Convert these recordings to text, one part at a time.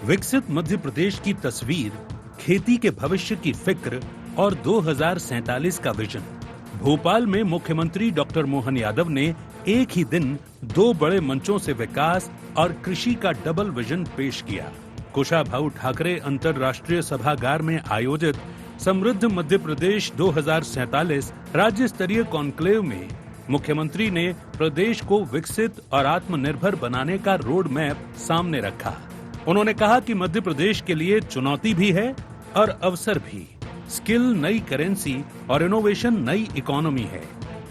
विकसित मध्य प्रदेश की तस्वीर, खेती के भविष्य की फिक्र और 2047 का विजन। भोपाल में मुख्यमंत्री डॉक्टर मोहन यादव ने एक ही दिन 2 बड़े मंचों से विकास और कृषि का डबल विजन पेश किया। कुशाभाऊ ठाकरे अंतर्राष्ट्रीय सभागार में आयोजित समृद्ध मध्य प्रदेश 2047 राज्य स्तरीय कॉन्क्लेव में मुख्यमंत्री ने प्रदेश को विकसित और आत्मनिर्भर बनाने का रोड मैप सामने रखा। उन्होंने कहा कि मध्य प्रदेश के लिए चुनौती भी है और अवसर भी। स्किल नई करेंसी और इनोवेशन नई इकोनॉमी है।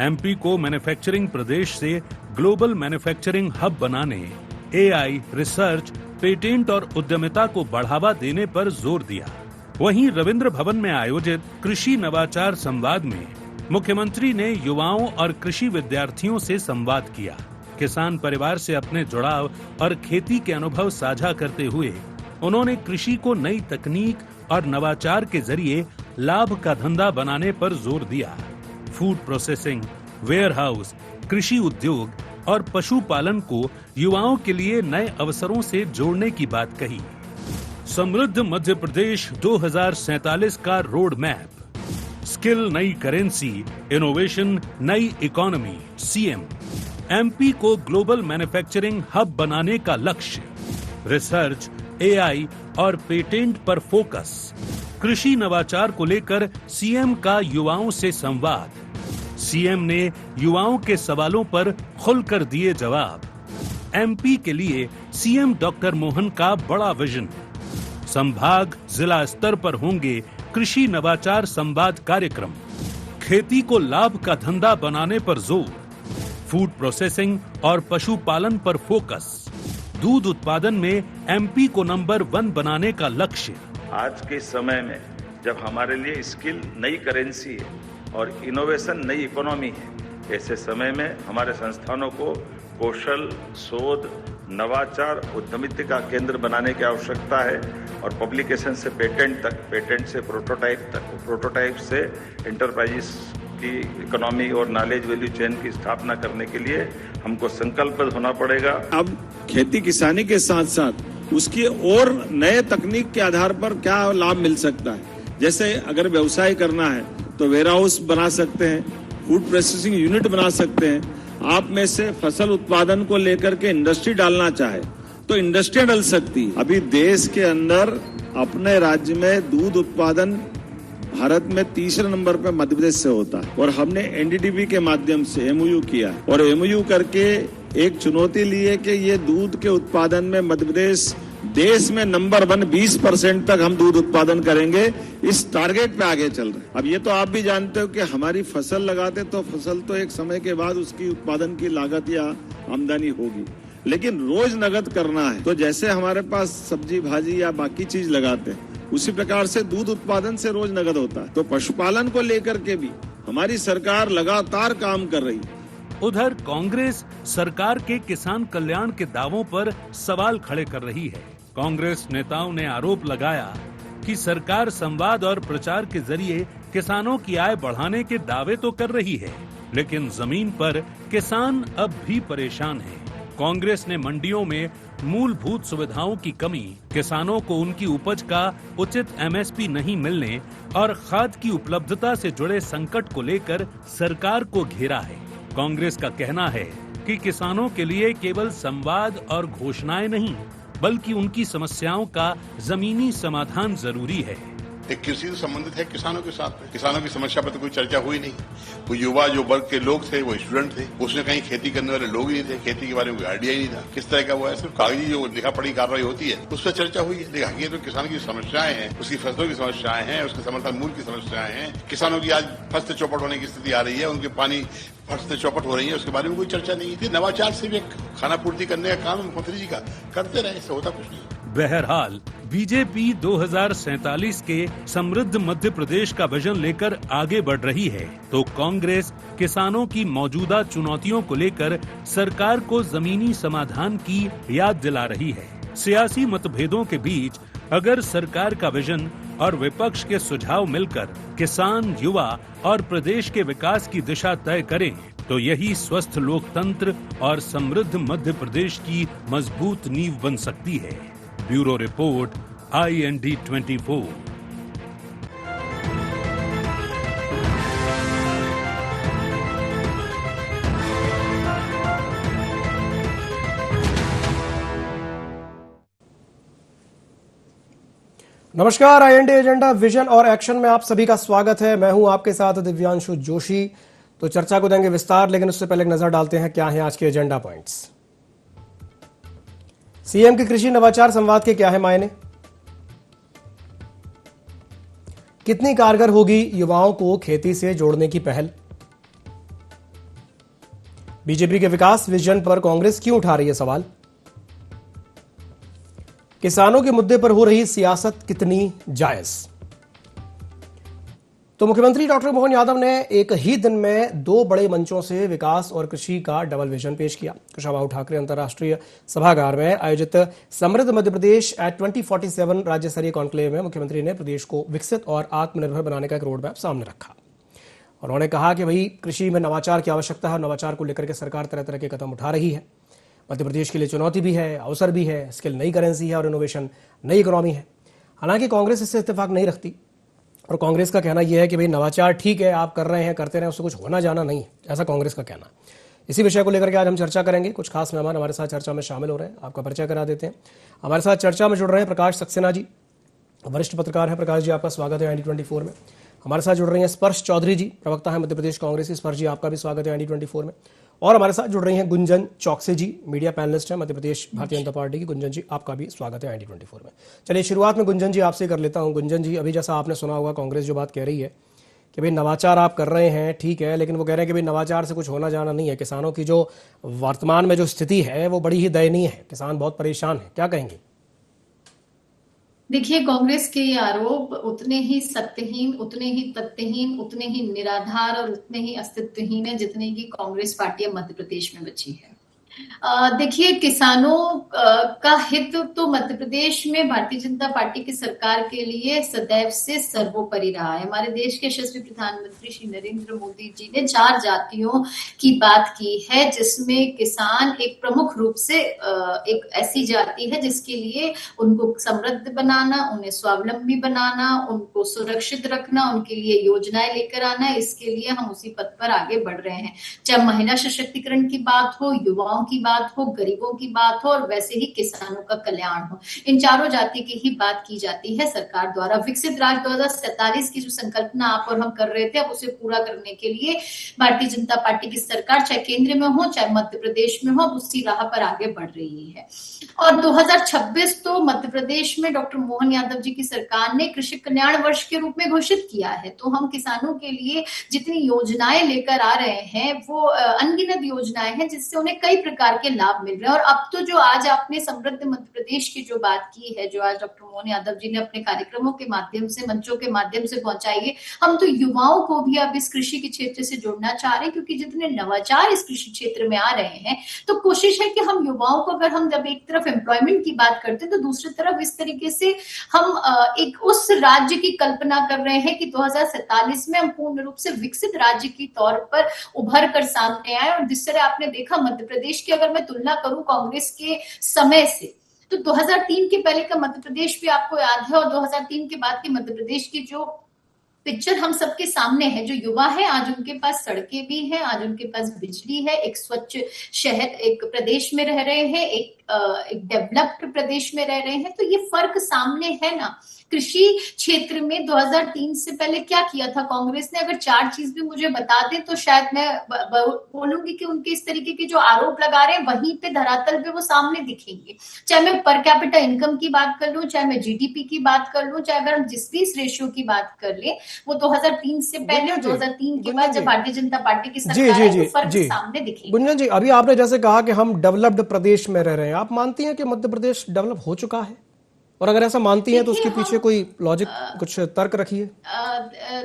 एमपी को मैन्युफैक्चरिंग प्रदेश से ग्लोबल मैन्युफैक्चरिंग हब बनाने, एआई, रिसर्च, पेटेंट और उद्यमिता को बढ़ावा देने पर जोर दिया। वहीं रविंद्र भवन में आयोजित कृषि नवाचार संवाद में मुख्यमंत्री ने युवाओं और कृषि विद्यार्थियों से संवाद किया। किसान परिवार से अपने जुड़ाव और खेती के अनुभव साझा करते हुए उन्होंने कृषि को नई तकनीक और नवाचार के जरिए लाभ का धंधा बनाने पर जोर दिया। फूड प्रोसेसिंग, वेयरहाउस, कृषि उद्योग और पशुपालन को युवाओं के लिए नए अवसरों से जोड़ने की बात कही। समृद्ध मध्य प्रदेश 2047 का रोड मैप, स्किल नई करेंसी, इनोवेशन नई इकोनॉमी, सीएम। एमपी को ग्लोबल मैन्युफैक्चरिंग हब बनाने का लक्ष्य, रिसर्च, एआई और पेटेंट पर फोकस। कृषि नवाचार को लेकर सीएम का युवाओं से संवाद। सीएम ने युवाओं के सवालों पर खुलकर दिए जवाब। एमपी के लिए सीएम डॉक्टर मोहन का बड़ा विजन। संभाग, जिला स्तर पर होंगे कृषि नवाचार संवाद कार्यक्रम। खेती को लाभ का धंधा बनाने पर जोर। फूड प्रोसेसिंग और पशुपालन पर फोकस। दूध उत्पादन में एमपी को नंबर 1 बनाने का लक्ष्य। आज के समय में जब हमारे लिए स्किल नई करेंसी है और इनोवेशन नई इकोनॉमी है, ऐसे समय में हमारे संस्थानों को कौशल, शोध, नवाचार, उद्यमिता का केंद्र बनाने की आवश्यकता है और पब्लिकेशन से पेटेंट तक, पेटेंट से प्रोटोटाइप तक, प्रोटोटाइप से इंटरप्राइजेस की इकोनॉमी और नॉलेज वैल्यू चेन की स्थापना करने के लिए हमको संकल्पित होना पड़ेगा। अब खेती किसानी के साथ साथ उसकी और नए तकनीक के आधार पर क्या लाभ मिल सकता है। जैसे अगर व्यवसाय करना है तो वेयरहाउस बना सकते हैं, फूड प्रोसेसिंग यूनिट बना सकते हैं। आप में से फसल उत्पादन को लेकर के इंडस्ट्री डालना चाहे तो इंडस्ट्री डल सकती है। अभी देश के अंदर अपने राज्य में दूध उत्पादन भारत में 3रे नंबर पे मध्य प्रदेश से होता है और हमने एनडीडीबी के माध्यम से एमओयू किया और एमओयू करके एक चुनौती ली है कि ये दूध के उत्पादन में मध्य प्रदेश देश में नंबर 1 20% तक हम दूध उत्पादन करेंगे। इस टारगेट पे आगे चल रहे हैं। अब ये तो आप भी जानते हो कि हमारी फसल लगाते तो फसल तो एक समय के बाद उसकी उत्पादन की लागत या आमदनी होगी, लेकिन रोज नगद करना है। तो जैसे हमारे पास सब्जी भाजी या बाकी चीज लगाते हैं उसी प्रकार से दूध उत्पादन से रोज नगद होता है। तो पशुपालन को लेकर के भी हमारी सरकार लगातार काम कर रही है। उधर कांग्रेस सरकार के किसान कल्याण के दावों पर सवाल खड़े कर रही है। कांग्रेस नेताओं ने आरोप लगाया कि सरकार संवाद और प्रचार के जरिए किसानों की आय बढ़ाने के दावे तो कर रही है, लेकिन जमीन पर किसान अब भी परेशान हैं। कांग्रेस ने मंडियों में मूलभूत सुविधाओं की कमी, किसानों को उनकी उपज का उचित एमएसपी नहीं मिलने और खाद की उपलब्धता से जुड़े संकट को लेकर सरकार को घेरा है। कांग्रेस का कहना है कि किसानों के लिए केवल संवाद और घोषणाएं नहीं, बल्कि उनकी समस्याओं का जमीनी समाधान जरूरी है। एक कृषि से संबंधित है किसानों के साथ में। किसानों की समस्या पर तो कोई चर्चा हुई नहीं। वो युवा जो वर्ग के लोग थे वो स्टूडेंट थे, उसमें कहीं खेती करने वाले लोग ही नहीं थे, खेती के बारे में कोई आइडिया ही नहीं था। किस तरह का वो है, सिर्फ कागजी जो लिखा पढ़ी कार्रवाई होती है उस पर चर्चा हुई है। लेकिन हकीकत तो किसान की समस्याएं हैं, उसकी फसलों की समस्याएं हैं, उसके समर्थन मूल्य की समस्याएं हैं। किसानों की आज फसलें चौपट होने की स्थिति आ रही है, उनके पानी फसलें चौपट हो रही है, उसके बारे में कोई चर्चा नहीं थी। नवाचार से भी खाना पूर्ति करने का काम मुख्यमंत्री जी का करते रहे, इससे होता कुछ नहीं। बहरहाल बीजेपी 2047 के समृद्ध मध्य प्रदेश का विजन लेकर आगे बढ़ रही है, तो कांग्रेस किसानों की मौजूदा चुनौतियों को लेकर सरकार को जमीनी समाधान की याद दिला रही है। सियासी मतभेदों के बीच अगर सरकार का विजन और विपक्ष के सुझाव मिलकर किसान, युवा और प्रदेश के विकास की दिशा तय करें, तो यही स्वस्थ लोकतंत्र और समृद्ध मध्य प्रदेश की मजबूत नींव बन सकती है। Bureau report IND24। नमस्कार, IND एजेंडा विजन और एक्शन में आप सभी का स्वागत है। मैं हूं आपके साथ दिव्यांशु जोशी। तो चर्चा को देंगे विस्तार, लेकिन उससे पहले एक नजर डालते हैं क्या है आज के एजेंडा पॉइंट्स। सीएम के कृषि नवाचार संवाद के क्या है मायने, कितनी कारगर होगी युवाओं को खेती से जोड़ने की पहल, बीजेपी के विकास विजन पर कांग्रेस क्यों उठा रही है सवाल, किसानों के मुद्दे पर हो रही सियासत कितनी जायज। तो मुख्यमंत्री डॉक्टर मोहन यादव ने एक ही दिन में 2 बड़े मंचों से विकास और कृषि का डबल विजन पेश किया। कुशाभाऊ ठाकरे अंतर्राष्ट्रीय सभागार में आयोजित समृद्ध मध्य प्रदेश एट 2047 राज्य स्तरीय कॉन्क्लेव में मुख्यमंत्री ने प्रदेश को विकसित और आत्मनिर्भर बनाने का एक रोड मैप सामने रखा। उन्होंने कहा कि भाई कृषि में नवाचार की आवश्यकता है, नवाचार को लेकर के सरकार तरह तरह के कदम उठा रही है। मध्य प्रदेश के लिए चुनौती भी है, अवसर भी है। स्किल नई करेंसी है और इनोवेशन नई इकोनॉमी है। हालांकि कांग्रेस इससे इत्तेफाक नहीं रखती और कांग्रेस का कहना यह है कि भाई नवाचार ठीक है, आप कर रहे हैं, करते रहे, उससे कुछ होना जाना नहीं है, ऐसा कांग्रेस का कहना। इसी विषय को लेकर के आज हम चर्चा करेंगे। कुछ खास मेहमान हमारे साथ चर्चा में शामिल हो रहे हैं, आपका परिचय करा देते हैं। हमारे साथ चर्चा में जुड़ रहे हैं प्रकाश सक्सेना जी, वरिष्ठ पत्रकार हैं। प्रकाश जी, आपका स्वागत है IND24 में। हमारे साथ जुड़ रही हैं स्पर्श चौधरी जी, प्रवक्ता है मध्य प्रदेश कांग्रेस की। स्पर्श जी, आपका भी स्वागत है IND24 में। और हमारे साथ जुड़ रही हैं गुंजन चौकसे जी, मीडिया पैनलिस्ट है मध्य प्रदेश भारतीय जनता पार्टी की। गुंजन जी, आपका भी स्वागत है IND24 में। चलिए शुरुआत में गुंजन जी आपसे कर लेता हूं। गुंजन जी, अभी जैसा आपने सुना होगा, कांग्रेस जो बात कह रही है कि भाई नवाचार आप कर रहे हैं, ठीक है, लेकिन वो कह रहे हैं कि भाई नवाचार से कुछ होना जाना नहीं है। किसानों की जो वर्तमान में जो स्थिति है वो बड़ी ही दयनीय है, किसान बहुत परेशान है, क्या कहेंगे? देखिए, कांग्रेस के ये आरोप उतने ही सत्यहीन, उतने ही तथ्यहीन, उतने ही निराधार और उतने ही अस्तित्वहीन है जितने की कांग्रेस पार्टी मध्य प्रदेश में बची है। देखिए, किसानों का हित तो मध्य प्रदेश में भारतीय जनता पार्टी की सरकार के लिए सदैव से सर्वोपरि रहा है। हमारे देश के यशस्वी प्रधानमंत्री श्री नरेंद्र मोदी जी ने 4 जातियों की बात की है, जिसमें किसान एक प्रमुख रूप से एक ऐसी जाति है जिसके लिए उनको समृद्ध बनाना, उन्हें स्वावलंबी बनाना, उनको सुरक्षित रखना, उनके लिए योजनाएं लेकर आना, इसके लिए हम उसी पथ पर आगे बढ़ रहे हैं। चाहे महिला सशक्तिकरण की बात हो, युवाओं की बात हो, गरीबों की बात हो और वैसे ही किसानों का कल्याण हो, इन चारों जाति की ही बात की जाती है सरकार द्वारा। विकसित राज्य 2047 की जो संकल्पना आप और हम कर रहे थे, अब उसे पूरा करने के लिए भारतीय जनता पार्टी की सरकार चाहे केंद्र में हो चाहे मध्य प्रदेश में हो, उसी राह पर आगे बढ़ रही है। और 2026 तो मध्य प्रदेश में डॉक्टर मोहन यादव जी की सरकार ने कृषि कल्याण वर्ष के रूप में घोषित किया है। तो हम किसानों के लिए जितनी योजनाएं लेकर आ रहे हैं वो अनगिनत योजनाएं हैं जिससे उन्हें कई प्रकार के लाभ मिल रहे हैं। और अब तो जो आज आपने समृद्ध मध्य प्रदेश की जो बात की है, जो आज डॉक्टर मोहन यादव जी ने अपने कार्यक्रमों के माध्यम से, मंचों के माध्यम से पहुंचाई है, हम तो युवाओं को भी अब इस कृषि के क्षेत्र से जोड़ना चाह रहे हैं, क्योंकि जितने नवाचार इस कृषि क्षेत्र में आ रहे हैं, तो कोशिश है कि हम युवाओं को, अगर हम जब एक तरफ एम्प्लॉयमेंट की बात करते हैं तो दूसरी तरफ इस तरीके से हम एक उस राज्य की कल्पना कर रहे हैं कि 2047 में हम पूर्ण रूप से विकसित राज्य की तौर पर उभर कर सामने आए। और जिस तरह आपने देखा मध्य प्रदेश की अगर मैं तुलना करूं कांग्रेस के समय से, तो 2003 के पहले का मध्य प्रदेश भी आपको याद है और 2003 के बाद के मध्य प्रदेश की जो पिक्चर हम सबके सामने है। जो युवा है आज उनके पास सड़कें भी हैं, आज उनके पास बिजली है, एक स्वच्छ शहर एक प्रदेश में रह रहे हैं, एक डेवलप्ड प्रदेश में रह रहे हैं। तो ये फर्क सामने है ना। कृषि क्षेत्र में 2003 से पहले क्या किया था कांग्रेस ने, अगर 4 चीज भी मुझे बता दें तो शायद मैं बोलूंगी कि उनके इस तरीके के जो आरोप लगा रहे हैं वहीं पे धरातल पे वो सामने दिखेंगे। चाहे मैं पर कैपिटा इनकम की बात कर लूं, चाहे मैं जीडीपी की बात कर लूं, चाहे अगर हम जिस भी इस रेशियो की बात कर ले, वो 2003 से पहले और 2003 के बाद जब भारतीय जनता पार्टी की सरकार है तो फर्क सामने दिखेगा। गुंजन जी, अभी आपने जैसे कहा कि हम डेवलप्ड प्रदेश में रह रहे हैं, आप मानती हैं कि मध्य प्रदेश डेवलप हो चुका है? और अगर ऐसा मानती हैं तो उसके पीछे कोई लॉजिक, कुछ तर्क रखिए।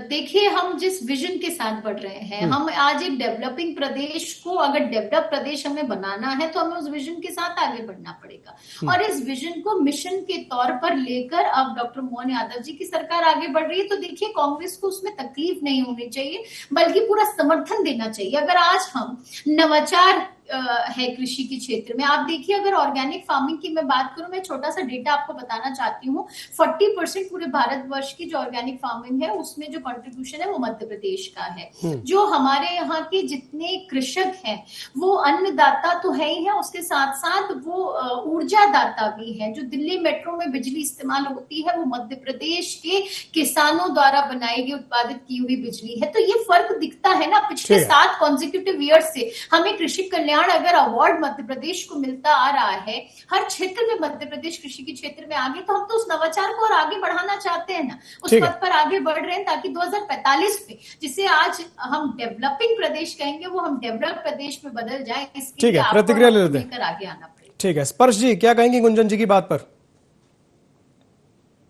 देखिए, हम जिस विजन के साथ बढ़ रहे हैं, हम आज एक डेवलपिंग प्रदेश को, अगर डेवलप प्रदेश हमें बनाना है तो हमें उस विजन के साथ आगे बढ़ना पड़ेगा। और इस विजन को मिशन के तौर पर लेकर अब डॉक्टर मोहन यादव जी की सरकार आगे बढ़ रही है। तो देखिए, कांग्रेस को उसमें तकलीफ नहीं होनी चाहिए, बल्कि पूरा समर्थन देना चाहिए। अगर आज हम नवाचार है कृषि के क्षेत्र में। आप देखिए, अगर ऑर्गेनिक फार्मिंग की मैं बात करूं, मैं छोटा सा डेटा आपको बताना चाहती हूँ। 40% पूरे भारतवर्ष की जो ऑर्गेनिक फार्मिंग है उसमें जो कंट्रीब्यूशन है वो मध्य प्रदेश का है। जो हमारे यहाँ के जितने कृषक हैं वो अन्नदाता तो है ही है, उसके साथ साथ वो ऊर्जा दाता भी है। जो दिल्ली मेट्रो में बिजली इस्तेमाल होती है वो मध्य प्रदेश के किसानों द्वारा बनाई गई उत्पादित की हुई बिजली है। तो ये फर्क दिखता है ना। पिछले 7 कॉन्जिक्यूटिव ईयर से हमें कृषि कल्याण अगर अवार्ड मध्य प्रदेश को मिलता आ रहा है, हर क्षेत्र में मध्य प्रदेश कृषि के क्षेत्र में आगे, तो हम तो उस नवाचार को और आगे बढ़ाना चाहते हैं ना, उस पथ पर आगे बढ़ रहे हैं, ताकि 2045 में जिसे आज हम डेवलपिंग प्रदेश कहेंगे वो हम डेवलप प्रदेश में बदल जाए। इसके ठीक है, प्रतिक्रिया लेते हैं, आगे आना पड़ेगा। ठीक है, स्पर्श जी क्या कहेंगे गुंजन जी की बात पर?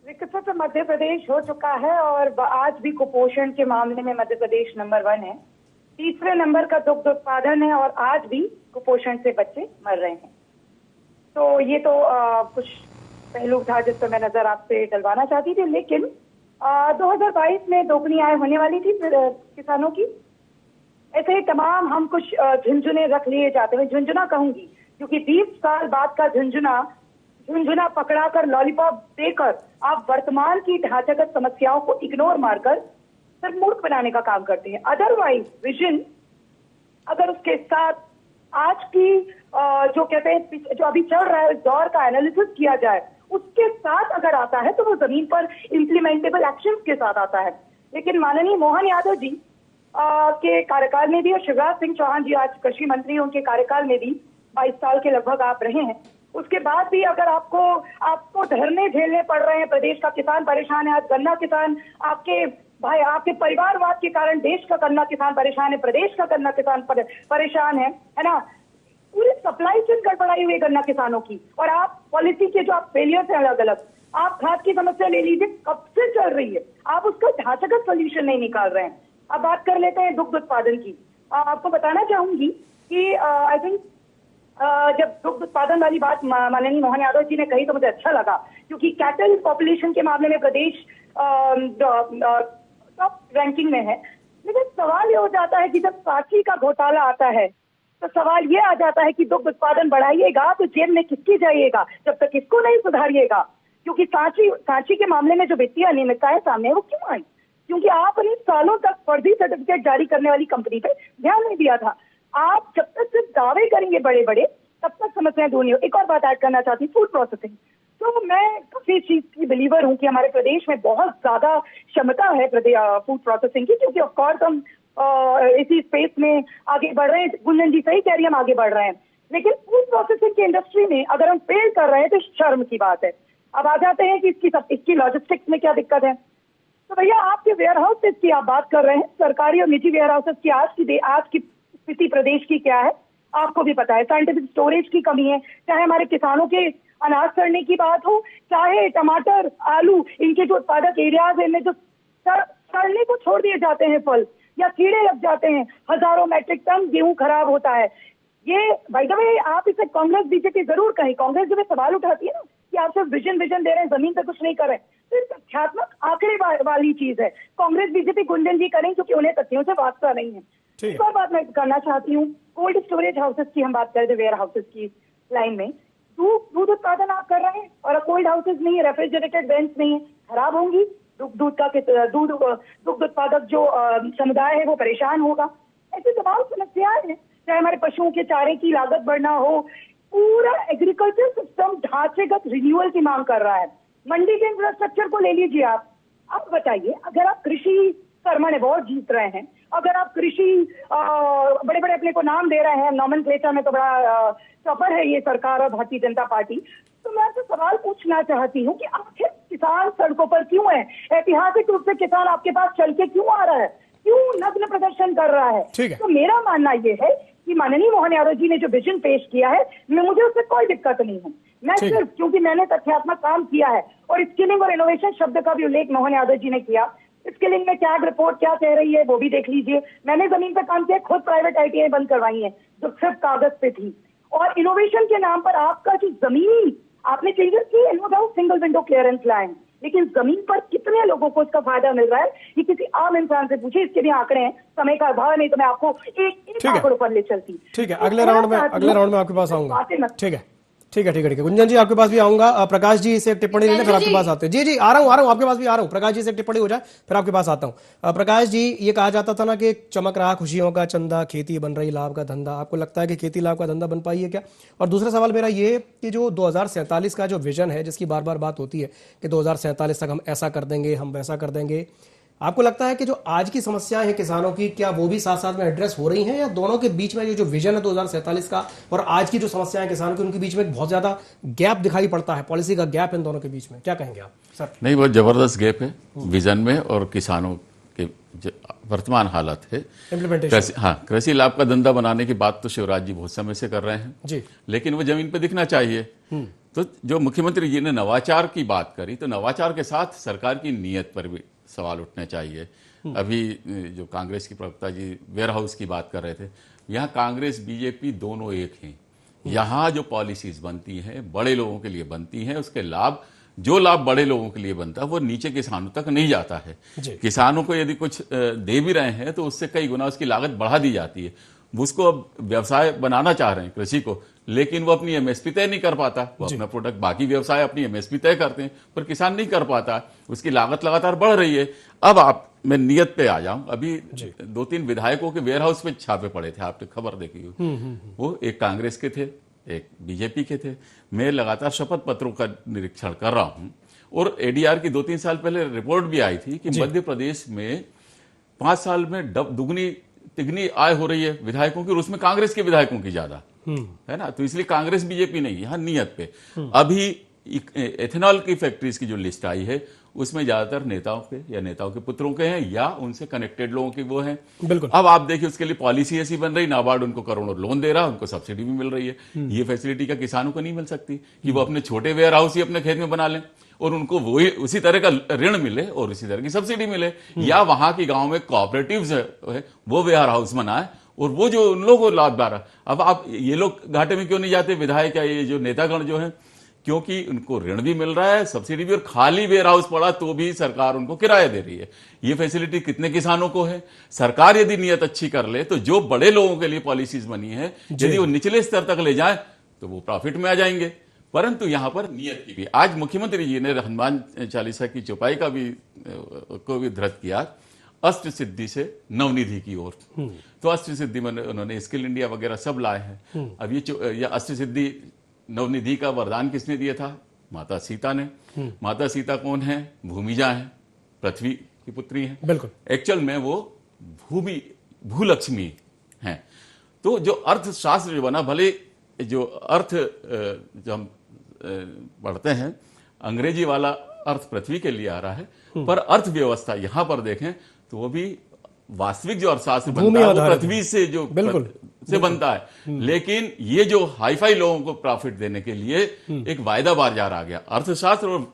विकसित मध्य प्रदेश हो चुका है और आज भी कुपोषण के मामले में मध्य प्रदेश नंबर 1 है। तीसरे नंबर का दुग्ध उत्पादन है और आज भी कुपोषण से बच्चे मर रहे हैं। तो ये तो कुछ पहलू था जिस पर मैं नजर आपसे डलवाना चाहती थी। लेकिन 2022 में दोगुनी आय होने वाली थी किसानों की। ऐसे ही तमाम हम कुछ झुंझुने रख लिए जाते हैं, झुंझुना कहूंगी क्योंकि 20 साल बाद का झुंझुना पकड़ाकर लॉलीपॉप देकर आप वर्तमान की ढांचागत समस्याओं को इग्नोर मारकर सिर्फ मूर्ख बनाने का काम करते हैं। अदरवाइज विजन अगर उसके साथ आज की जो कहते हैं जो अभी चल रहा है उस दौर का एनालिसिस किया जाए, उसके साथ अगर आता है तो वो जमीन पर इम्प्लीमेंटेबल एक्शंस के साथ आता है। लेकिन माननीय मोहन यादव जी के कार्यकाल में भी और शिवराज सिंह चौहान जी आज कृषि मंत्री, उनके कार्यकाल में भी 22 साल के लगभग आप रहे हैं, उसके बाद भी अगर आपको धरने झेलने पड़ रहे हैं, प्रदेश का किसान परेशान है। आज गन्ना किसान आपके परिवारवाद के कारण देश का गन्ना किसान परेशान है, प्रदेश का गन्ना किसान परेशान है ना। पूरी सप्लाई चेन गड़बड़ाई हुई है गन्ना किसानों की। और आप पॉलिसी के जो आप फेलियर है अलग अलग, आप खाद की समस्या ले लीजिए, कब से चल रही है, आप उसका ढांचागत सोल्यूशन नहीं निकाल रहे हैं। अब बात कर लेते हैं दुग्ध उत्पादन की। आपको बताना चाहूंगी कि आई थिंक जब दुग्ध उत्पादन वाली बात माननीय मोहन यादव जी ने कही तो मुझे अच्छा लगा, क्योंकि कैटल पॉपुलेशन के मामले में प्रदेश टॉप रैंकिंग में है। लेकिन सवाल ये हो जाता है कि जब सांची का घोटाला आता है तो सवाल ये आ जाता है कि दुग्ध उत्पादन बढ़ाइएगा तो जेब में किसकी जाइएगा जब तक इसको नहीं सुधारिएगा। क्योंकि सांची के मामले में जो वित्तीय अनियमितताएं सामने वो क्यों आई? क्योंकि आपने सालों तक फर्जी सर्टिफिकेट जारी करने वाली कंपनी पे ध्यान नहीं दिया था। आप जब तक सिर्फ दावे करेंगे बड़े बड़े तब तक समस्याएं दूर नहीं हो। एक और बात ऐड करना चाहती हूँ, फूड प्रोसेसिंग। तो मैं काफी चीज की बिलीवर हूँ कि हमारे प्रदेश में बहुत ज्यादा क्षमता है फूड प्रोसेसिंग की, क्योंकि ऑफकोर्स हम इसी स्पेस में आगे बढ़ रहे हैं। गुंजन जी सही कह रही है, हम आगे बढ़ रहे हैं, लेकिन फूड प्रोसेसिंग की इंडस्ट्री में अगर हम फेल कर रहे हैं तो शर्म की बात है। अब आ जाते हैं कि इसकी लॉजिस्टिक्स में क्या दिक्कत है। तो भैया आपके वेयर हाउसेज की आप बात कर रहे हैं, सरकारी और निजी वेयर हाउसेज की आज की स्थिति प्रदेश की क्या है आपको भी पता है। साइंटिफिक स्टोरेज की कमी है, चाहे हमारे किसानों के अनाज सड़ने की बात हो, चाहे टमाटर आलू इनके जो उत्पादक एरियाज है इनमें जो सड़ने को छोड़ दिए जाते हैं फल या कीड़े लग जाते हैं, हजारों मैट्रिक टन गेहूं खराब होता है। ये बाय द वे आप इसे कांग्रेस बीजेपी जरूर कहें, कांग्रेस जब सवाल उठाती है ना कि आप सिर्फ विजन दे रहे हैं, जमीन पे कुछ नहीं कर रहे, तो तथ्यात्मक आंकड़े वाली चीज है। कांग्रेस बीजेपी गुंजन जी करें क्योंकि उन्हें तथ्यों से वास्ता नहीं है। एक और बात मैं करना चाहती हूँ, कोल्ड स्टोरेज हाउसेस की हम बात करें, वेयर हाउसेस की लाइन में दूध उत्पादन आप कर रहे हैं और कोल्ड हाउसेस नहीं है, रेफ्रिजरेटेड वेंट्स नहीं है, खराब होंगी। दुग्ध उत्पादक जो समुदाय है वो परेशान होगा। ऐसी तमाम समस्याएं हैं, चाहे हमारे पशुओं के चारे की लागत बढ़ना हो, पूरा एग्रीकल्चर सिस्टम ढांचेगत रिन्यूअल की मांग कर रहा है। मंडी के इंफ्रास्ट्रक्चर को ले लीजिए आप बताइए, अगर आप कृषि कर्मण अवार्ड जीत रहे हैं, अगर आप कृषि बड़े बड़े अपने को नाम दे रहे हैं, नॉमेनक्लेचर में तो बड़ा टॉपर है ये सरकार और भारतीय जनता पार्टी, तो मैं आपसे सवाल पूछना चाहती हूँ कि आखिर किसान सड़कों पर क्यों है? ऐतिहासिक रूप से किसान आपके पास चल के क्यों आ रहा है, क्यों नग्न प्रदर्शन कर रहा है? तो मेरा मानना ये है कि माननीय मोहन यादव जी ने जो विजन पेश किया है, मुझे उससे कोई दिक्कत नहीं है। मैं सिर्फ क्योंकि मैंने तथ्यात्मक काम किया है और स्किलिंग और इनोवेशन शब्द का भी उल्लेख मोहन यादव जी ने किया। स्किलिंग में कैग रिपोर्ट क्या कह रही है वो भी देख लीजिए। मैंने जमीन पर काम किया, खुद प्राइवेट ITI बंद करवाई है जो सिर्फ कागज पे थी। और इनोवेशन के नाम पर आपका जो जमीन आपने चेंजेस किए, no doubt single window clearance लाए, लेकिन जमीन पर कितने लोगों को इसका फायदा मिल रहा है ये किसी आम इंसान से पूछे। इसके भी आंकड़े हैं, समय का अभाव नहीं तो मैं आपको एक आंकड़ों पर ले चलती। ठीक है, अगले राउंड में आपके पास आऊंगा। ठीक है गुंजन जी आपके पास भी आऊंगा। प्रकाश जी से एक टिप्पणी लेने फिर आपके पास आते हैं। जी आ रहा हूं आपके पास भी आ रहा हूं। प्रकाश जी से एक टिप्पणी हो जाए फिर आपके पास आता हूं। प्रकाश जी, ये कहा जाता था ना कि चमक रहा खुशियों का चंदा, खेती बन रही लाभ का धंधा। आपको लगता है कि खेती लाभ का धंधा बन पाई है क्या? और दूसरा सवाल मेरा ये कि जो 2047 का जो विजन है, जिसकी बार बार बात होती है कि 2047 तक हम ऐसा कर देंगे, हम वैसा कर देंगे, आपको लगता है कि जो आज की समस्याएं हैं किसानों की, क्या वो भी साथ साथ में एड्रेस हो रही हैं, या दोनों के बीच में ये जो विजन है 2047 का और आज की जो समस्याएं किसानों की, उनके बीच में बहुत ज्यादा गैप दिखाई पड़ता है, पॉलिसी का गैप इन दोनों के बीच में? क्या कहेंगे आप सर? नहीं, बहुत जबरदस्त गैप है विजन में और किसानों के वर्तमान हालत है इम्प्लीमेंटेशन। हाँ, कृषि लाभ का धंधा बनाने की बात तो शिवराज जी बहुत समय से कर रहे हैं जी, लेकिन वो जमीन पे दिखना चाहिए। तो जो मुख्यमंत्री जी ने नवाचार की बात करी, तो नवाचार के साथ सरकार की नीयत पर भी सवाल उठने चाहिए। अभी जो कांग्रेस की प्रवक्ता जी वेयर हाउस की बात कर रहे थे, यहाँ कांग्रेस बीजेपी दोनों एक हैं। यहाँ जो पॉलिसीज बनती हैं बड़े लोगों के लिए बनती हैं, उसके लाभ, जो लाभ बड़े लोगों के लिए बनता है वो नीचे किसानों तक नहीं जाता है। किसानों को यदि कुछ दे भी रहे हैं तो उससे कई गुना उसकी लागत बढ़ा दी जाती है। उसको अब व्यवसाय बनाना चाह रहे हैं कृषि को, लेकिन वो अपनी एमएसपी तय नहीं कर पाता। वो अपना प्रोडक्ट, बाकी व्यवसाय अपनी एमएसपी तय करते हैं पर किसान नहीं कर पाता, उसकी लागत लगातार बढ़ रही है। अब मैं नियत पे आ जाऊं, अभी 2-3 विधायकों के वेयर हाउस पे छापे पड़े थे, आपने खबर देखी हो। वो एक कांग्रेस के थे, एक बीजेपी के थे। मैं लगातार शपथ पत्रों का निरीक्षण कर रहा हूं और एडीआर की 2-3 साल पहले रिपोर्ट भी आई थी कि मध्य प्रदेश में 5 साल में दुगनी तिगनी आय हो रही है विधायकों की, और उसमें कांग्रेस के विधायकों की ज्यादा है ना। तो इसलिए कांग्रेस बीजेपी नहीं, यहाँ नियत पे। अभी एथेनॉल की फैक्ट्रीज की जो लिस्ट आई है उसमें ज्यादातर नेताओं के या नेताओं के पुत्रों के हैं या उनसे कनेक्टेड लोगों के वो हैं। बिल्कुल। अब आप देखिए उसके लिए पॉलिसी ऐसी बन रही, नाबार्ड उनको करोड़ों लोन दे रहा, उनको सब्सिडी भी मिल रही है। ये फैसिलिटी का किसानों को नहीं मिल सकती कि वो अपने छोटे वेयर हाउस ही अपने खेत में बना लें और उनको वही उसी तरह का ऋण मिले और उसी तरह की सब्सिडी मिले, या वहां की गांव में कोऑपरेटिव्स है वो वेयर हाउस बनाए और वो जो उन लोगों को लाभ रहा। अब आप ये लोग घाटे में क्यों नहीं जाते विधायक या ये जो नेतागण जो है? क्योंकि उनको ऋण भी मिल रहा है, सब्सिडी भी, और खाली वेयर हाउस पड़ा तो भी सरकार उनको किराया दे रही है। ये फैसिलिटी कितने किसानों को है? सरकार यदि नियत अच्छी कर ले तो जो बड़े लोगों के लिए पॉलिसीज बनी है यदि वो निचले स्तर तक ले जाए तो वो प्रॉफिट में आ जाएंगे। परंतु यहां पर नियत की भी, आज मुख्यमंत्री जी ने हनुमान चालीसा की चौपाई का भी को भी धृत किया, अष्ट सिद्धि से नवनिधि की ओर। तो अष्ट सिद्धि में उन्होंने स्किल इंडिया वगैरह सब लाए हैं। अब ये अष्ट सिद्धि नवनिधि का वरदान किसने दिया था? माता सीता ने। माता सीता कौन है? भूमिजा है, पृथ्वी की पुत्री है। बिल्कुल। एक्चुअल में वो भूलक्ष्मी है। तो जो अर्थशास्त्र जो बना, भले जो अर्थ जो हम पढ़ते हैं अंग्रेजी वाला अर्थ पृथ्वी के लिए आ रहा है, पर अर्थव्यवस्था यहां पर देखें तो वो भी वास्तविक जो अर्थशास्त्र बनता है वो पृथ्वी से जो बिल्कुल से बनता है। लेकिन ये जो हाईफाई लोगों को प्रॉफिट देने के लिए एक वायदा बाजार आ गया, अर्थशास्त्र और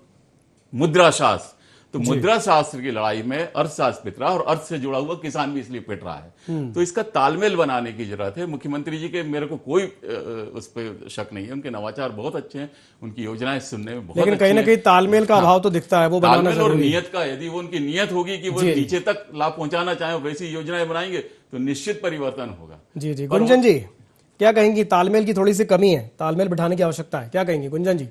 मुद्रा शास्त्र। तो मुद्रा शास्त्र की लड़ाई में अर्थशास्त्र पिट रहा है और अर्थ से जुड़ा हुआ किसान भी इसलिए पिट रहा है। तो इसका तालमेल बनाने की जरूरत है। मुख्यमंत्री जी के मेरे को कोई उस पर शक नहीं है, उनके नवाचार बहुत अच्छे हैं, उनकी योजनाएं सुनने में बहुत, लेकिन कहीं ना कहीं तालमेल का अभाव तो दिखता है। वो तालमेल और नियत का, यदि वो उनकी नियत होगी कि वो नीचे तक लाभ पहुंचाना चाहे, वैसी योजनाएं बनाएंगे तो निश्चित परिवर्तन होगा। जी जी, गुंजन जी क्या कहेंगी? तालमेल की थोड़ी सी कमी है, तालमेल बिठाने की आवश्यकता है, क्या कहेंगी गुंजन जी?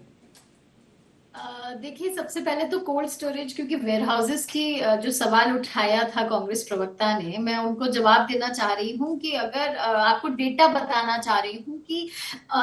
देखिए, सबसे पहले तो कोल्ड स्टोरेज, क्योंकि वेयर हाउसेस की जो सवाल उठाया था कांग्रेस प्रवक्ता ने, मैं उनको जवाब देना चाह रही हूँ कि अगर आपको डेटा बताना चाह रही हूँ कि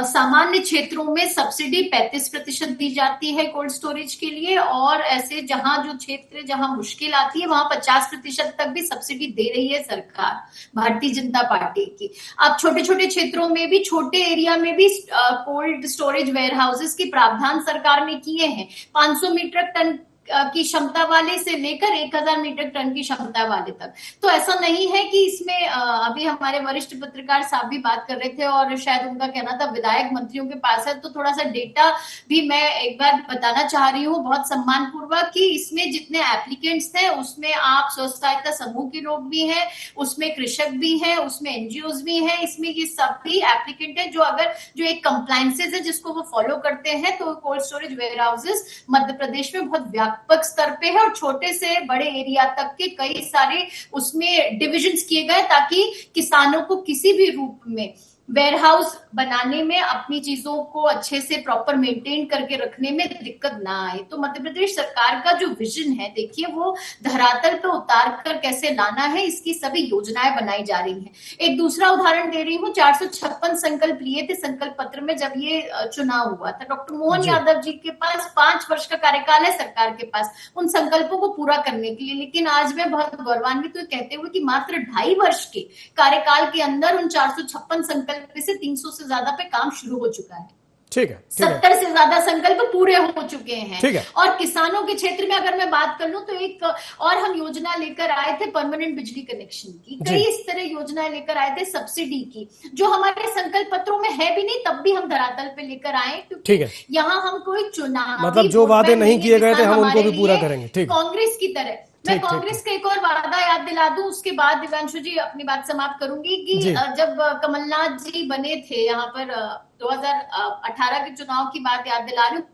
सामान्य क्षेत्रों में सब्सिडी 35% दी जाती है कोल्ड स्टोरेज के लिए, और ऐसे जहां जो क्षेत्र जहां मुश्किल आती है वहां 50% तक भी सब्सिडी दे रही है सरकार, भारतीय जनता पार्टी की। अब छोटे छोटे क्षेत्रों में भी, छोटे एरिया में भी कोल्ड स्टोरेज वेयर हाउसेस की प्रावधान सरकार ने किए हैं। 500 मीट्रिक टन की क्षमता वाले से लेकर 1000 मीट्रिक टन की क्षमता वाले तक। तो ऐसा नहीं है कि इसमें अभी हमारे वरिष्ठ पत्रकार साहब भी बात कर रहे थे और शायद उनका कहना था विधायक मंत्रियों के पास है, तो थोड़ा सा डेटा भी मैं एक बार बताना चाह रही हूँ बहुत सम्मान पूर्वक कि इसमें जितने एप्लीकेंट्स हैं उसमें आप स्व सहायता समूह के लोग भी हैं, उसमें कृषक भी हैं, उसमें एनजीओज भी हैं, इसमें ये सभी एप्लीकेंट है जो अगर जो एक कंप्लायंसेज है जिसको वो फॉलो करते हैं, तो cold storage where houses Madhya Pradesh में बहुत व्यापक स्तर पे है और छोटे से बड़े एरिया तक के कई सारे उसमें डिविजन्स किए गए ताकि किसानों को किसी भी रूप में वेयर हाउस बनाने में अपनी चीजों को अच्छे से प्रॉपर मेंटेन करके रखने में दिक्कत ना आए। तो मध्य प्रदेश सरकार का जो विजन है, देखिए वो धरातल पे उतार कर कैसे लाना है, इसकी सभी योजनाएं बनाई जा रही हैं। एक दूसरा उदाहरण दे रही हूँ, 456 संकल्प लिए थे संकल्प पत्र में जब ये चुनाव हुआ था। डॉक्टर मोहन यादव जी के पास 5 वर्ष का कार्यकाल है सरकार के पास उन संकल्पों को पूरा करने के लिए, लेकिन आज मैं बहुत गौरवान्वित कहते हुए कि मात्र 2.5 वर्ष के कार्यकाल के अंदर उन 456 संकल्प से 300 से ज्यादा पे काम शुरू हो चुका है। ठीक है, 70 से ज्यादा संकल्प पूरे हो चुके हैं। ठीक है। और किसानों के क्षेत्र में अगर मैं बात कर लूं तो एक और हम योजना लेकर आए थे परमानेंट बिजली कनेक्शन की, कई इस तरह योजनाएं लेकर आए थे सब्सिडी की, जो हमारे संकल्प पत्रों में है भी नहीं, तब भी हम धरातल पे लेकर आए, क्योंकि यहाँ हम कोई चुनाव मतलब जो वादे नहीं किए गए थे हम उनको भी पूरा करेंगे। ठीक, कांग्रेस की तरह मैं कांग्रेस का एक और वादा याद दिला दूं, उसके बाद दिव्यांशु जी अपनी बात समाप्त करूंगी कि जब कमलनाथ जी बने थे यहाँ पर 2018 के चुनाव की बात याद दिला रही हूँ।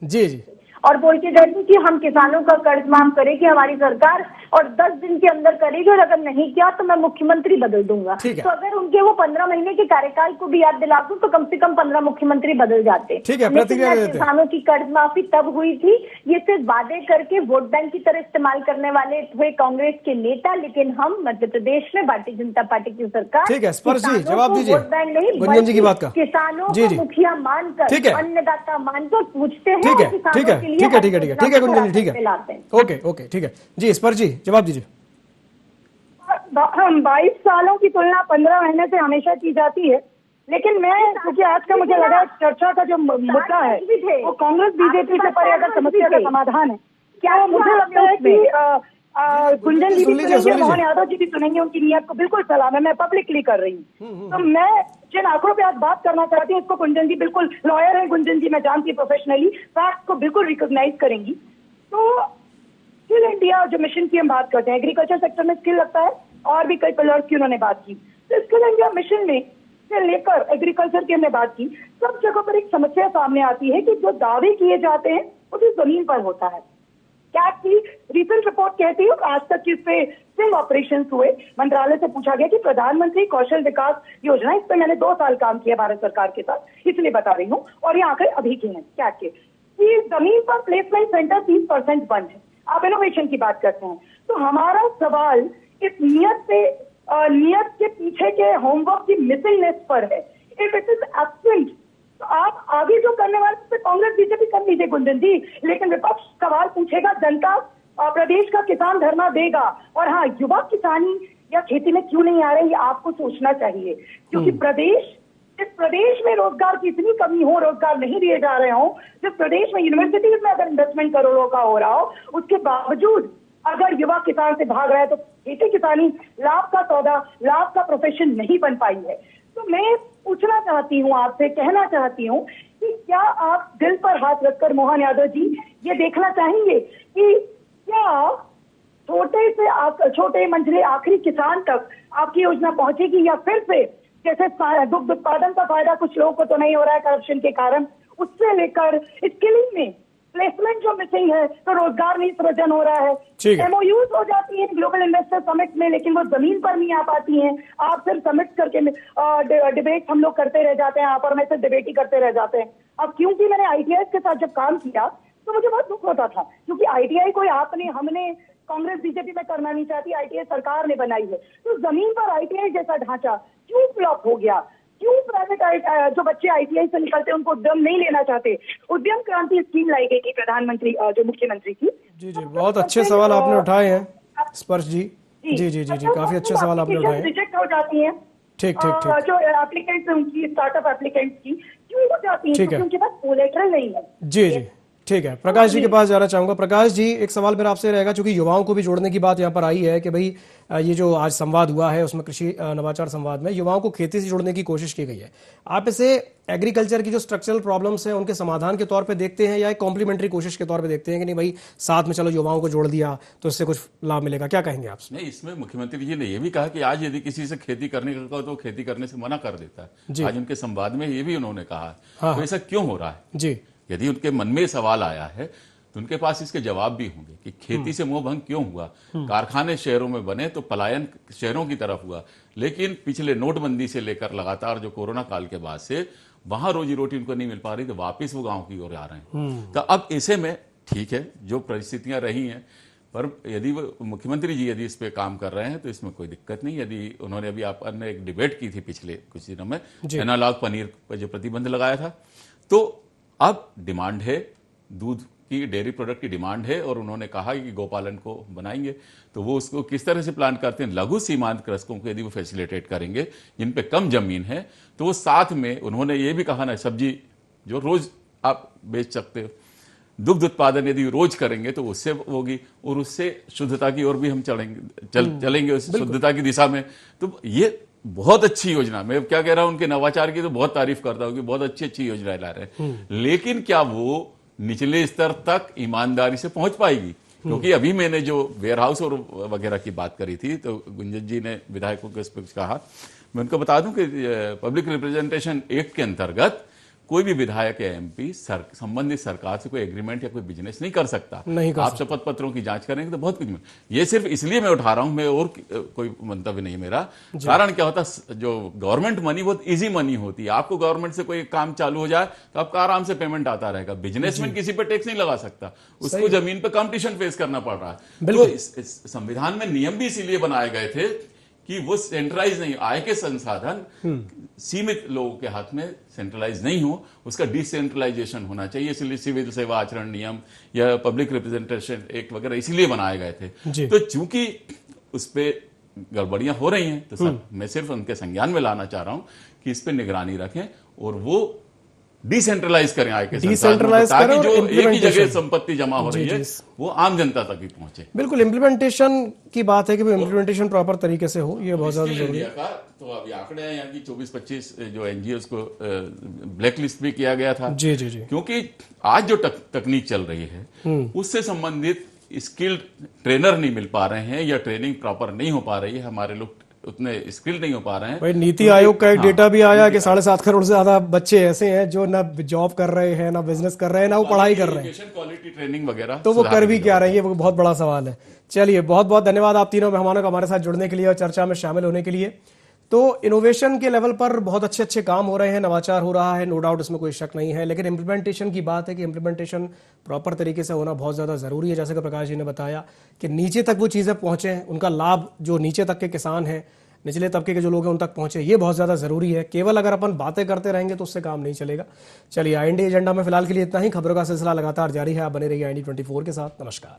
जी। और बोलती रहती कि हम किसानों का कर्ज माफ करेगी हमारी सरकार और 10 दिन के अंदर करेगी, और अगर नहीं किया तो मैं मुख्यमंत्री बदल दूंगा। तो अगर उनके वो 15 महीने के कार्यकाल को भी याद दिला दूं तो कम से कम 15 मुख्यमंत्री बदल जाते। ठीक है, प्रतिक्रिया देते हैं। किसानों की कर्ज माफी तब हुई थी, ये सिर्फ वादे करके वोट बैंक की तरह इस्तेमाल करने वाले हुए कांग्रेस के नेता, लेकिन हम मध्य प्रदेश में भारतीय जनता पार्टी की सरकार। ठीक है, स्पर्श जी जवाब दीजिए वोट बैंक नहीं, गुंजन जी की बात का। किसानों को मुखिया मानकर, अन्नदाता मानकर पूछते हैं। ठीक है गुंजन जी, ठीक है, ओके, ठीक है जी। स्पर्श जी जवाब दीजिए। हम 22 सालों की तुलना 15 महीने से हमेशा की जाती है, लेकिन मैं क्योंकि आज का मुझे लगा चर्चा का जो मुद्दा है वो कांग्रेस बीजेपी से परे अगर समस्या का समाधान है, क्या मुझे लगता है कि गुंजन जी भी सुनेंगे, मोहन यादव जी भी सुनेंगे, उनकी नियत को बिल्कुल सलाम है। मैं पब्लिकली कर रही हूँ, तो मैं जिन आंकड़ों पे आज बात करना चाहती हूँ, इसको गुंजन जी बिल्कुल लॉयर है, गुंजन जी मैं जानती प्रोफेशनली, फैक्ट को बिल्कुल रिकॉग्नाइज करेंगी। तो स्किल इंडिया जो मिशन की हम बात करते हैं, एग्रीकल्चर सेक्टर में स्किल लगता है और भी कई पिलर्स की उन्होंने बात की। तो स्किल इंडिया मिशन में से लेकर एग्रीकल्चर की हमने बात की, सब जगह पर एक समस्या सामने आती है कि जो दावे किए जाते हैं वो भी जमीन पर होता है। कैट की रिसेंट रिपोर्ट कहती है, आज तक इस पे स्टिंग ऑपरेशन हुए, मंत्रालय से पूछा गया कि प्रधानमंत्री कौशल विकास योजना, इस पे मैंने 2 साल काम किया भारत सरकार के साथ, इसलिए बता रही हूँ, और ये आंकड़े अभी के हैं कैट के, कि जमीन पर प्लेसमेंट सेंटर 30% बंद है। आप इनोवेशन की बात करते हैं, तो हमारा सवाल इस नियत के पीछे के होमवर्क की मिसिंगनेस पर है। इफ इट इज एब्सेंट तो आप आगे जो करने वाले उस पर कांग्रेस बीजेपी कर लीजिए गुंजन जी, लेकिन विपक्ष सवाल पूछेगा, जनता प्रदेश का किसान धरना देगा। और हाँ, युवा किसानी या खेती में क्यों नहीं आ रहे, ये आपको सोचना चाहिए, क्योंकि जिस प्रदेश में रोजगार की इतनी कमी हो, रोजगार नहीं दिए जा रहे हो, जिस प्रदेश में यूनिवर्सिटीज में अगर इन्वेस्टमेंट करोड़ों का हो रहा हो, उसके बावजूद अगर युवा किसान से भाग रहा है तो खेती किसानी लाभ का सौदा, लाभ का प्रोफेशन नहीं बन पाई है। तो मैं पूछना चाहती हूँ आपसे, कहना चाहती हूँ कि क्या आप दिल पर हाथ रखकर मोहन यादव जी ये देखना चाहेंगे कि क्या छोटे मंझले आखिरी किसान तक आपकी योजना पहुंचेगी, या फिर से जैसे दुग्ध उत्पादन का फायदा कुछ लोगों को तो नहीं हो रहा है करप्शन के कारण, उससे लेकर स्किलिंग में प्लेसमेंट जो मिसिंग है, तो रोजगार नहीं सृजन हो रहा है। MOUs हो जाती है ग्लोबल इन्वेस्टर समिट में, लेकिन वो जमीन पर नहीं आ पाती हैं। आप सिर्फ समिट करके डिबेट हम लोग करते रह जाते हैं, आप और मैं सिर्फ डिबेट ही करते रह जाते हैं। अब क्योंकि मैंने ITI के साथ जब काम किया तो मुझे बहुत दुख होता था, क्योंकि ITI कोई हमने कांग्रेस बीजेपी में करना नहीं चाहती, ITI सरकार ने बनाई है। तो जमीन पर ITI जैसा ढांचा क्यों फ्लॉप हो गया? क्यों प्राइवेट जो बच्चे ITI से निकलते हैं उनको उद्यम नहीं लेना चाहते? उद्यम क्रांति स्कीम लाई गई थी प्रधानमंत्री जो मुख्यमंत्री की। जी, बहुत अच्छे सवाल आपने उठाए हैं स्पर्श जी। जी, काफी अच्छे सवाल आपने उठाए हैं। रिजेक्ट हो जाती है ठीक जो एप्लीकेंट्स उनकी स्टार्टअप एप्लीकेंट्स की क्यों हो जाती है? क्योंकि उनके पास कोलेटरल नहीं है। जी ठीक है, प्रकाश जी के पास जाना चाहूंगा। प्रकाश जी, एक सवाल मेरा आपसे रहेगा, क्योंकि युवाओं को भी जोड़ने की बात यहाँ पर आई है कि भाई ये जो आज संवाद हुआ है उसमें कृषि नवाचार संवाद में युवाओं को खेती से जोड़ने की कोशिश की गई है। आप इसे एग्रीकल्चर की जो स्ट्रक्चरल प्रॉब्लम्स हैं उनके समाधान के तौर पे देखते हैं, या एक कॉम्प्लीमेंट्री कोशिश के तौर पे देखते हैं कि नहीं भाई साथ में चलो युवाओं को जोड़ दिया तो इससे कुछ लाभ मिलेगा? क्या कहेंगे आप? नहीं, इसमें मुख्यमंत्री जी ने यह भी कहा कि आज यदि किसी से खेती करने का कहो तो खेती करने से मना कर देता है। आज उनके संवाद में ये भी उन्होंने कहा, तो ऐसा क्यों हो रहा है? जी, यदि उनके मन में सवाल आया है तो उनके पास इसके जवाब भी होंगे कि खेती से मोह भंग क्यों हुआ, कारखाने शहरों में बने तो पलायन शहरों की तरफ हुआ, लेकिन पिछले नोटबंदी से लेकर लगातार जो कोरोना काल के बाद से वहां रोजी रोटी उनको नहीं मिल पा रही, तो वापिस वो गांव की ओर आ रहे हैं। तो अब ऐसे में ठीक है जो परिस्थितियां रही हैं, पर यदि वो मुख्यमंत्री जी यदि इस पे काम कर रहे हैं तो इसमें कोई दिक्कत नहीं। यदि उन्होंने अभी आपने एक डिबेट की थी पिछले कुछ दिनों में एनालॉग पनीर पर जो प्रतिबंध लगाया था, तो अब डिमांड है, दूध की डेयरी प्रोडक्ट की डिमांड है और उन्होंने कहा कि गोपालन को बनाएंगे, तो वो उसको किस तरह से प्लान करते हैं। लघु सीमांत कृषकों को यदि वो फैसिलिटेट करेंगे जिन पे कम जमीन है, तो वो साथ में उन्होंने ये भी कहा ना, सब्जी जो रोज आप बेच सकते हो, दुग्ध उत्पादन यदि रोज करेंगे तो उससे होगी और उससे शुद्धता की ओर भी हम चलेंगे उस शुद्धता की दिशा में। तो ये बहुत अच्छी योजना, मैं क्या कह रहा हूं, उनके नवाचार की तो बहुत तारीफ करता हूं कि बहुत अच्छी योजनाएं ला रहे हैं, लेकिन क्या वो निचले स्तर तक ईमानदारी से पहुंच पाएगी? क्योंकि अभी मैंने जो वेयर हाउस और वगैरह की बात करी थी, तो गुंजन जी ने विधायकों के इस पर कहा, मैं उनको बता दूं कि पब्लिक रिप्रेजेंटेशन एक्ट के अंतर्गत कोई भी विधायक या एमपी संबंधित सरकार से कोई एग्रीमेंट या कोई बिजनेस नहीं कर सकता। आप शपथ पत्रों की जांच करेंगे तो बहुत कुछ। ये सिर्फ इसलिए मैं उठा रहा हूं, मैं और कोई मंतव्य नहीं मेरा। कारण क्या होता, जो गवर्नमेंट मनी बहुत इजी मनी होती है, आपको गवर्नमेंट से कोई काम चालू हो जाए तो आपका आराम से पेमेंट आता रहेगा। बिजनेसमैन किसी पर टैक्स नहीं लगा सकता, उसको जमीन पर कंपटीशन फेस करना पड़ रहा है। तो इस संविधान में नियम भी इसीलिए बनाए गए थे कि वो सेंट्रलाइज नहीं, आय के संसाधन सीमित लोगों के हाथ में सेंट्रलाइज नहीं हो, उसका डिसेंट्रलाइजेशन होना चाहिए। इसलिए सिविल सेवा आचरण नियम या पब्लिक रिप्रेजेंटेशन एक्ट वगैरह इसलिए बनाए गए थे। तो चूंकि उस पर गड़बड़ियां हो रही हैं, तो सर मैं सिर्फ उनके संज्ञान में लाना चाह रहा हूं कि इस पर निगरानी रखें और वो डिसेंट्रलाइज करें आय के संसाधनों, ताकि जो एक ही जगह संपत्ति जमा हो रही है वो आम जनता तक ही पहुंचे। बिल्कुल, इम्प्लीमेंटेशन की बात है कि इम्प्लीमेंटेशन प्रॉपर तरीके से हो, ये बहुत ज्यादा जरूरी है। तो अभी आंकड़े हैं यहाँ की 24-25 जो एनजीओ को ब्लैक लिस्ट भी किया गया था। जी, क्योंकि आज जो तकनीक चल रही है उससे संबंधित स्किल्ड ट्रेनर नहीं मिल पा रहे हैं, या ट्रेनिंग प्रॉपर नहीं हो पा रही है, हमारे लोग उतने स्किल नहीं हो पा रहे हैं। भाई नीति आयोग का एक डेटा भी आया कि 7.5 करोड़ से ज्यादा बच्चे ऐसे हैं जो ना जॉब कर रहे हैं, ना बिजनेस कर रहे हैं, ना वो पढ़ाई कर रहे हैं। क्वालिटी ट्रेनिंग वगैरह तो वो कर भी क्या रहे हैं, ये वो बहुत बड़ा सवाल है। चलिए, बहुत बहुत धन्यवाद आप तीनों मेहमानों का हमारे साथ जुड़ने के लिए और चर्चा में शामिल होने के लिए। तो इनोवेशन के लेवल पर बहुत अच्छे काम हो रहे हैं, नवाचार हो रहा है, नो डाउट, इसमें कोई शक नहीं है, लेकिन इम्प्लीमेंटेशन की बात है कि इम्प्लीमेंटेशन प्रॉपर तरीके से होना बहुत ज़्यादा ज़रूरी है। जैसे कि प्रकाश जी ने बताया कि नीचे तक वो चीज़ें पहुँचें, उनका लाभ जो नीचे तक के किसान हैं, निचले तबके के जो लोग हैं उन तक पहुंचे, ये बहुत ज़्यादा ज़रूरी है। केवल अगर अपन बातें करते रहेंगे तो उससे काम नहीं चलेगा। चलिए, IND एजेंडा में फिलहाल के लिए इतना ही। खबरों का सिलसिला लगातार जारी है, आप बने रहिए IND 24 के साथ। नमस्कार।